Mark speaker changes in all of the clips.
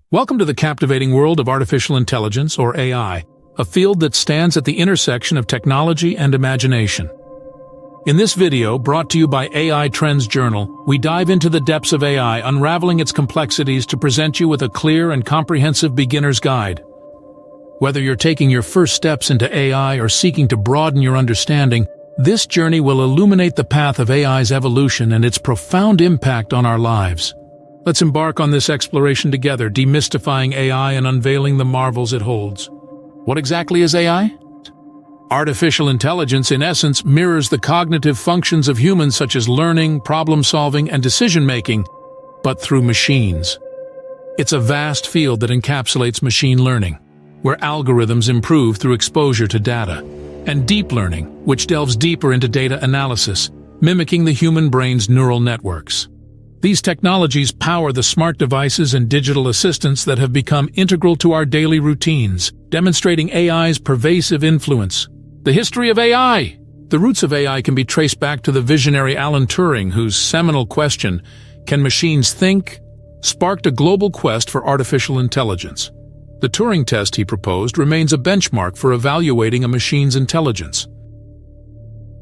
Speaker 1: Welcome to the captivating world of artificial intelligence, or AI, a field that stands at the intersection of technology and imagination. In this video, brought to you by AI Trends Journal, we dive into the depths of AI, unraveling its complexities to present you with a clear and comprehensive beginner's guide. Whether you're taking your first steps into AI or seeking to broaden your understanding, this journey will illuminate the path of AI's evolution and its profound impact on our lives. Let's embark on this exploration together, demystifying AI and unveiling the marvels it holds. What exactly is AI? Artificial intelligence, in essence, mirrors the cognitive functions of humans such as learning, problem-solving, and decision-making, but through machines. It's a vast field that encapsulates machine learning, where algorithms improve through exposure to data, and deep learning, which delves deeper into data analysis, mimicking the human brain's neural networks. These technologies power the smart devices and digital assistants that have become integral to our daily routines, demonstrating AI's pervasive influence. The history of AI. The roots of AI can be traced back to the visionary Alan Turing, whose seminal question, "Can machines think?" sparked a global quest for artificial intelligence. The Turing test he proposed remains a benchmark for evaluating a machine's intelligence.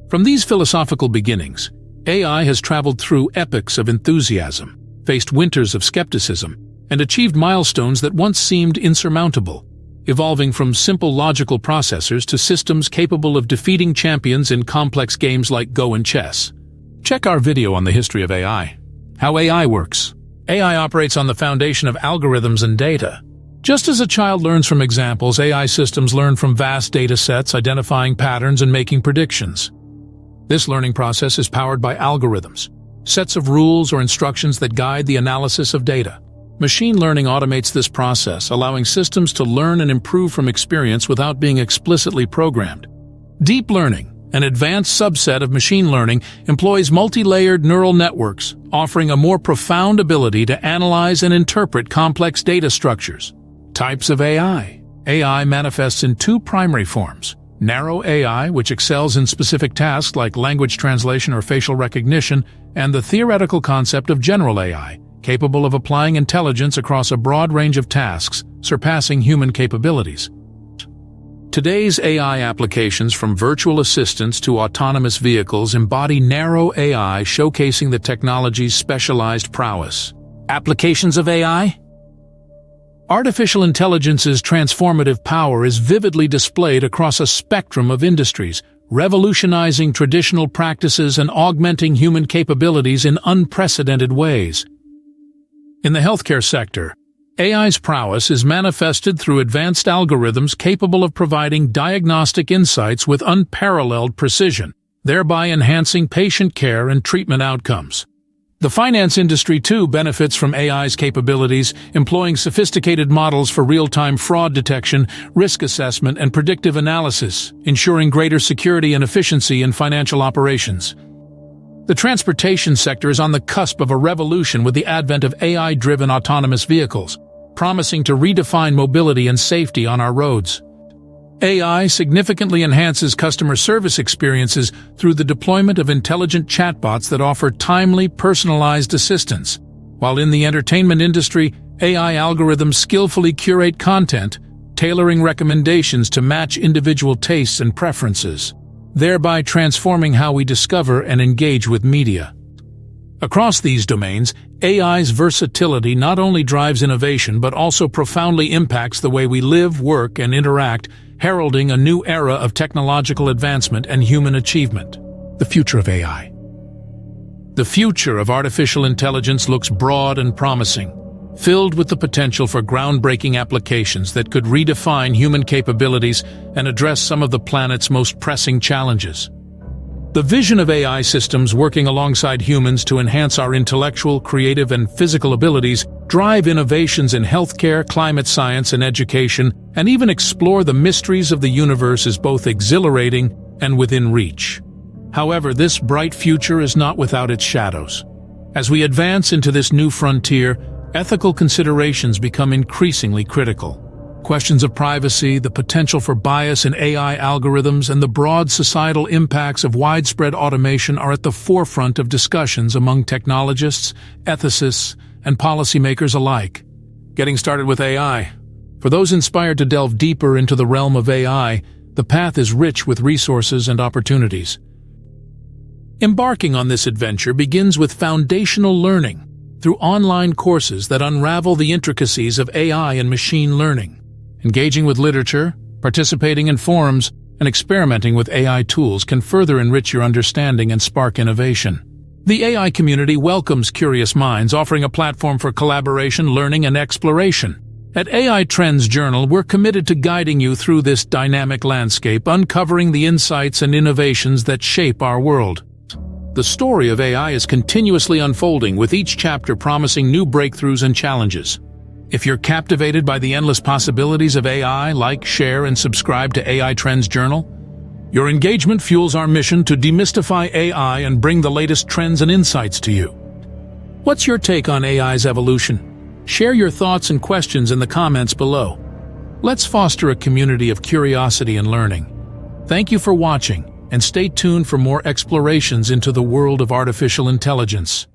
Speaker 1: From these philosophical beginnings, AI has traveled through epochs of enthusiasm, faced winters of skepticism, and achieved milestones that once seemed insurmountable, evolving from simple logical processors to systems capable of defeating champions in complex games like Go and chess. Check our video on the history of AI. How AI works. AI operates on the foundation of algorithms and data. Just as a child learns from examples, AI systems learn from vast data sets, identifying patterns and making predictions. This learning process is powered by algorithms, sets of rules or instructions that guide the analysis of data. Machine learning automates this process, allowing systems to learn and improve from experience without being explicitly programmed. Deep learning, an advanced subset of machine learning, employs multi-layered neural networks, offering a more profound ability to analyze and interpret complex data structures. Types of AI. AI manifests in two primary forms. Narrow AI, which excels in specific tasks like language translation or facial recognition, and the theoretical concept of general AI, capable of applying intelligence across a broad range of tasks, surpassing human capabilities. Today's AI applications, from virtual assistants to autonomous vehicles, embody narrow AI, showcasing the technology's specialized prowess. Applications of AI? Artificial intelligence's transformative power is vividly displayed across a spectrum of industries, revolutionizing traditional practices and augmenting human capabilities in unprecedented ways. In the healthcare sector, AI's prowess is manifested through advanced algorithms capable of providing diagnostic insights with unparalleled precision, thereby enhancing patient care and treatment outcomes. The finance industry, too, benefits from AI's capabilities, employing sophisticated models for real-time fraud detection, risk assessment, and predictive analysis, ensuring greater security and efficiency in financial operations. The transportation sector is on the cusp of a revolution with the advent of AI-driven autonomous vehicles, promising to redefine mobility and safety on our roads. AI significantly enhances customer service experiences through the deployment of intelligent chatbots that offer timely, personalized assistance. While in the entertainment industry, AI algorithms skillfully curate content, tailoring recommendations to match individual tastes and preferences, thereby transforming how we discover and engage with media. Across these domains, AI's versatility not only drives innovation but also profoundly impacts the way we live, work, and interact, heralding a new era of technological advancement and human achievement. The future of AI. The future of artificial intelligence looks broad and promising, filled with the potential for groundbreaking applications that could redefine human capabilities and address some of the planet's most pressing challenges. The vision of AI systems working alongside humans to enhance our intellectual, creative, and physical abilities, drive innovations in healthcare, climate science, and education, and even explore the mysteries of the universe is both exhilarating and within reach. However, this bright future is not without its shadows. As we advance into this new frontier, ethical considerations become increasingly critical. Questions of privacy, the potential for bias in AI algorithms, and the broad societal impacts of widespread automation are at the forefront of discussions among technologists, ethicists, and policymakers alike. Getting started with AI. For those inspired to delve deeper into the realm of AI, the path is rich with resources and opportunities. Embarking on this adventure begins with foundational learning through online courses that unravel the intricacies of AI and machine learning. Engaging with literature, participating in forums, and experimenting with AI tools can further enrich your understanding and spark innovation. The AI community welcomes curious minds, offering a platform for collaboration, learning, and exploration. At AI Trends Journal, we're committed to guiding you through this dynamic landscape, uncovering the insights and innovations that shape our world. The story of AI is continuously unfolding, with each chapter promising new breakthroughs and challenges. If you're captivated by the endless possibilities of AI, like, share, and subscribe to AI Trends Journal. Your engagement fuels our mission to demystify AI and bring the latest trends and insights to you. What's your take on AI's evolution? Share your thoughts and questions in the comments below. Let's foster a community of curiosity and learning. Thank you for watching, and stay tuned for more explorations into the world of artificial intelligence.